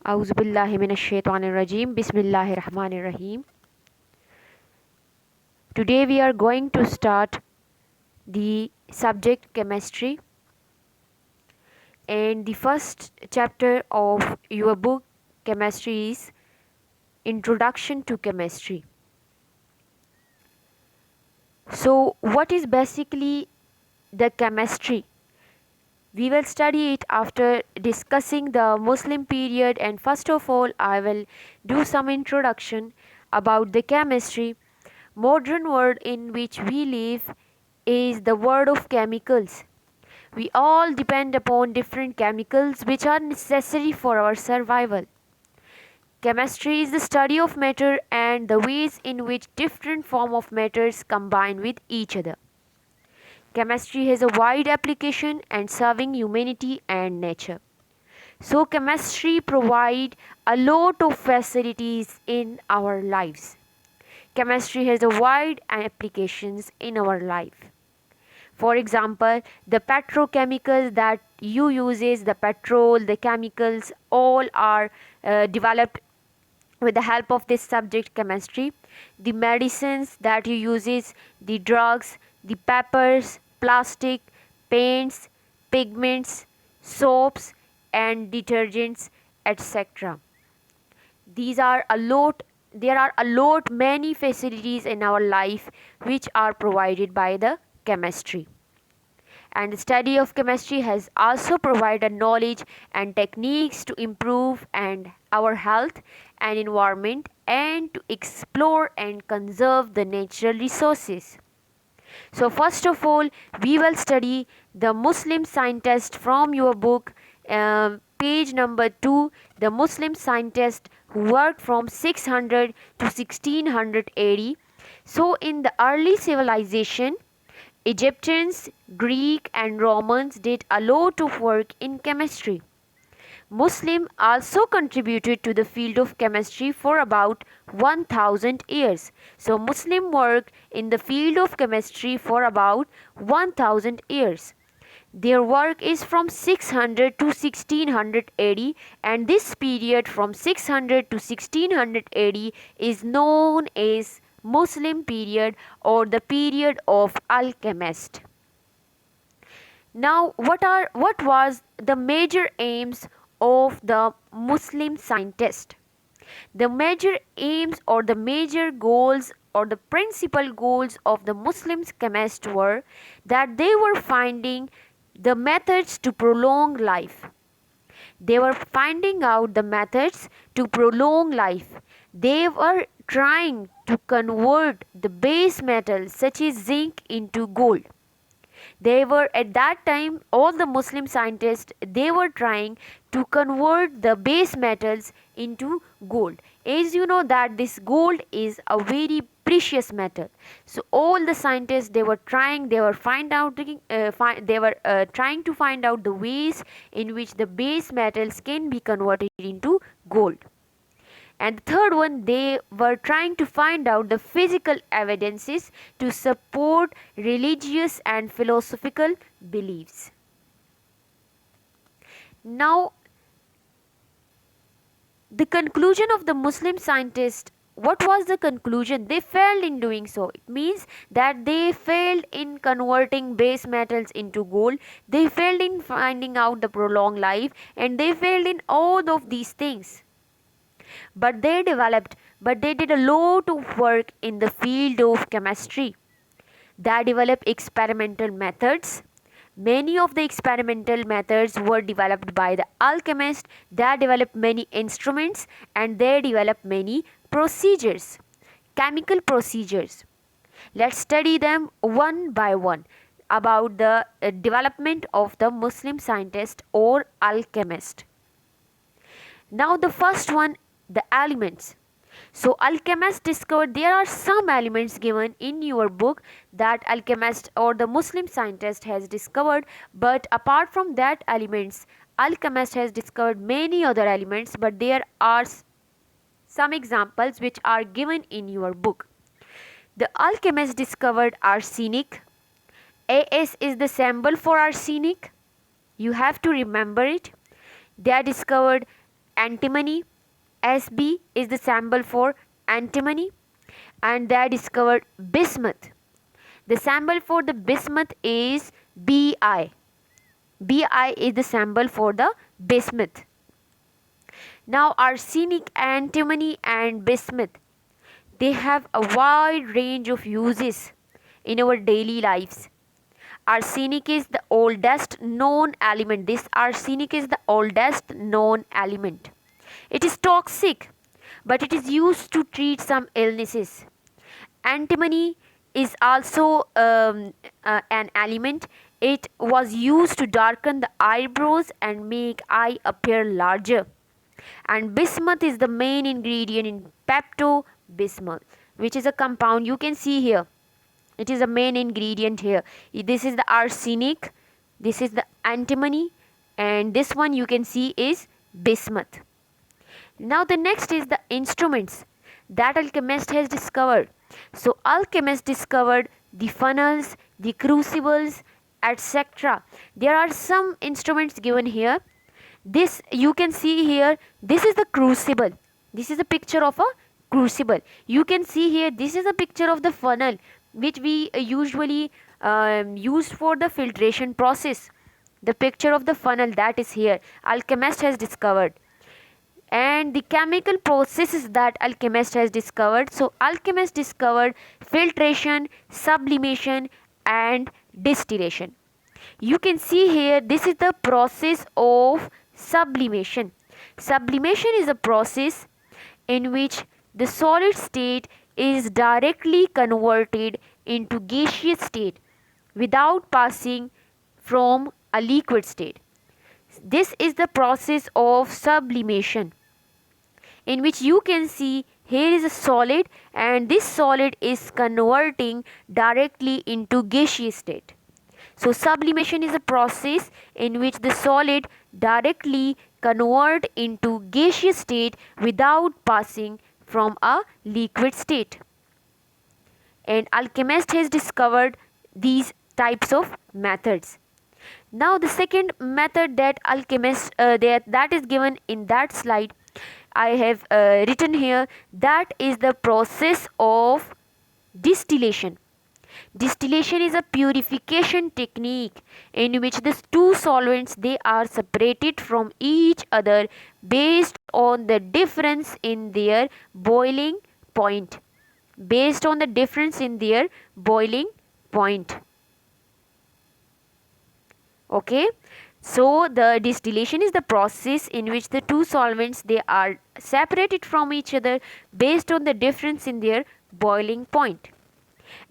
Auzubillahiminash-shaytanir-rajim. Bismillahir-rahmanir-rahim. Today we are going to start the subject chemistry, and the first chapter of your book chemistry is Introduction to Chemistry. So what is basically the chemistry? We will study it after discussing the Muslim period, and first of all I will do some introduction about the chemistry. Modern world in which we live is the world of chemicals. We all depend upon different chemicals which are necessary for our survival. Chemistry is the study of matter and the ways in which different form of matters combine with each other. Chemistry has a wide application and serving humanity and nature. So chemistry provide a lot of facilities in our lives. Chemistry has a wide applications in our life. For example, the petrochemicals that you uses, the petrol, the chemicals, all are developed with the help of this subject chemistry. The medicines that you uses, the drugs, the peppers, plastic, paints, pigments, soaps and detergents, etc. These are a lot There are a lot many facilities in our life which are provided by the chemistry. And the study of chemistry has also provided knowledge and techniques to improve and our health and environment and to explore and conserve the natural resources. So first of all, we will study the Muslim scientist from your book, page number 2, the Muslim scientist who worked from 600 to 1600 AD. So in the early civilization, Egyptians, Greek and Romans did a lot of work in chemistry. Muslims also contributed to the field of chemistry for about 1000 years. So Muslim worked in the field of chemistry for about 1000 years. Their work is from 600 to 1600 AD, and this period from 600 to 1600 AD is known as Muslim period or the period of alchemist. Now what was the major aims of the Muslim scientist? The major aims or the major goals or the principal goals of the Muslim chemists were that they were finding the methods to prolong life. They were finding out the methods to prolong life. They were trying to convert the base metals such as zinc into gold. They were at that time, all the Muslim scientists, they were trying to convert the base metals into gold. As you know that this gold is a very precious metal. So all the scientists, they were trying to find out the ways in which the base metals can be converted into gold. And the third one, they were trying to find out the physical evidences to support religious and philosophical beliefs. Now, the conclusion of the Muslim scientists, what was the conclusion? They failed in doing so. It means that they failed in converting base metals into gold. They failed in finding out the prolonged life, and they failed in all of these things. But they did a lot of work in the field of chemistry. They developed experimental methods. Many of the experimental methods were developed by the alchemists. They developed many instruments and they developed many procedures, chemical procedures. Let's study them one by one about the development of the Muslim scientist or alchemist. Now the first one, the elements. So alchemists discovered there are some elements given in your book that alchemist or the Muslim scientist has discovered, but apart from that elements, alchemist has discovered many other elements, but there are some examples which are given in your book. The alchemist discovered arsenic. As is the symbol for arsenic. You have to remember it. They discovered antimony. SB is the symbol for antimony, and they discovered bismuth. The symbol for the bismuth is Bi. Bi is the symbol for the bismuth. Now arsenic, antimony and bismuth, they have a wide range of uses in our daily lives. Arsenic is the oldest known element. This arsenic is the oldest known element. It is toxic, but it is used to treat some illnesses. Antimony is also an element. It was used to darken the eyebrows and make eye appear larger. And bismuth is the main ingredient in Pepto Bismol, which is a compound you can see here. It is a main ingredient here. This is the arsenic, this is the antimony, and this one you can see is bismuth. Now the next is the instruments that alchemist has discovered. So alchemist discovered the funnels, the crucibles, etc. There are some instruments given here. This you can see here, this is the crucible. This is a picture of a crucible. You can see here, this is a picture of the funnel which we usually use for the filtration process. The picture of the funnel that is here, alchemist has discovered. And the chemical processes that alchemist has discovered. So alchemist discovered filtration, sublimation and distillation. You can see here, this is the process of sublimation. Sublimation is a process in which the solid state is directly converted into gaseous state without passing from a liquid state. This is the process of sublimation, in which you can see here is a solid and this solid is converting directly into gaseous state. So sublimation is a process in which the solid directly convert into gaseous state without passing from a liquid state. And alchemist has discovered these types of methods. Now the second method that alchemist that is given in that slide, I have written here, that is the process of distillation. Distillation is a purification technique in which these two solvents, they are separated from each other based on the difference in their boiling point. Based on the difference in their boiling point. Okay. So the distillation is the process in which the two solvents, they are separated from each other based on the difference in their boiling point.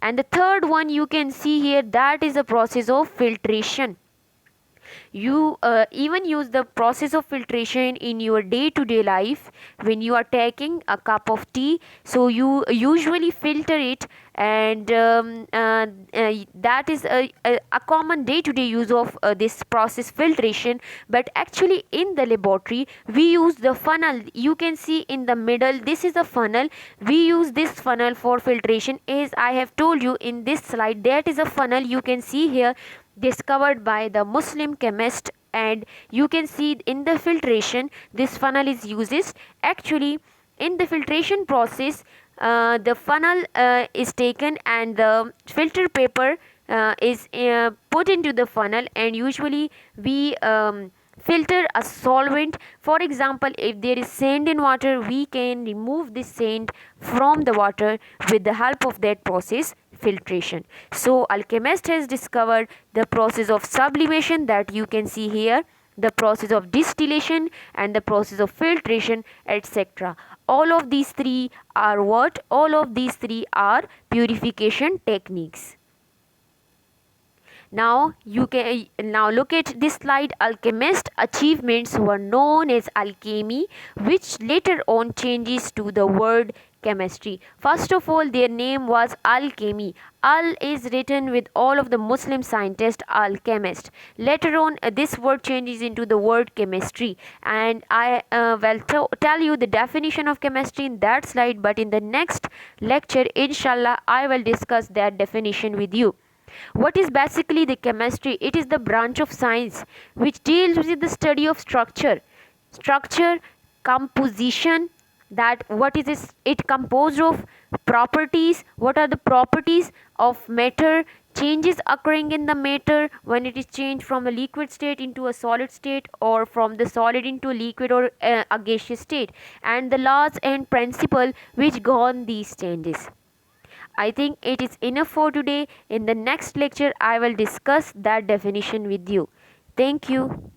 And the third one you can see here, that is the process of filtration. You even use the process of filtration in your day-to-day life when you are taking a cup of tea. So you usually filter it, and that is a common day-to-day use of this process filtration. But actually in the laboratory we use the funnel. You can see in the middle, this is a funnel. We use this funnel for filtration, as I have told you in this slide. That is a funnel you can see here, discovered by the Muslim chemist, and you can see in the filtration this funnel is used. Actually in the filtration process, the funnel is taken and the filter paper is put into the funnel, and usually we filter a solvent. For example, if there is sand in water, we can remove this sand from the water with the help of that process, filtration. So alchemist has discovered the process of sublimation, that you can see here, the process of distillation and the process of filtration, etc. All of these three are what? All of these three are purification techniques. Now you can now look at this slide. Alchemist achievements were known as alchemy, which later on changes to the word chemistry. First of all, their name was alchemy. Al is written with all of the Muslim scientists, alchemist. Later on, this word changes into the word chemistry, and I will tell you the definition of chemistry in that slide, but in the next lecture, inshallah, I will discuss that definition with you. What is basically the chemistry? It is the branch of science which deals with the study of structure. Structure composition, that what is it composed of, properties, what are the properties of matter, changes occurring in the matter when it is changed from a liquid state into a solid state, or from the solid into a liquid or a gaseous state, and the laws and principle which govern these changes. I think it is enough for today. In the next lecture I will discuss that definition with you. Thank you.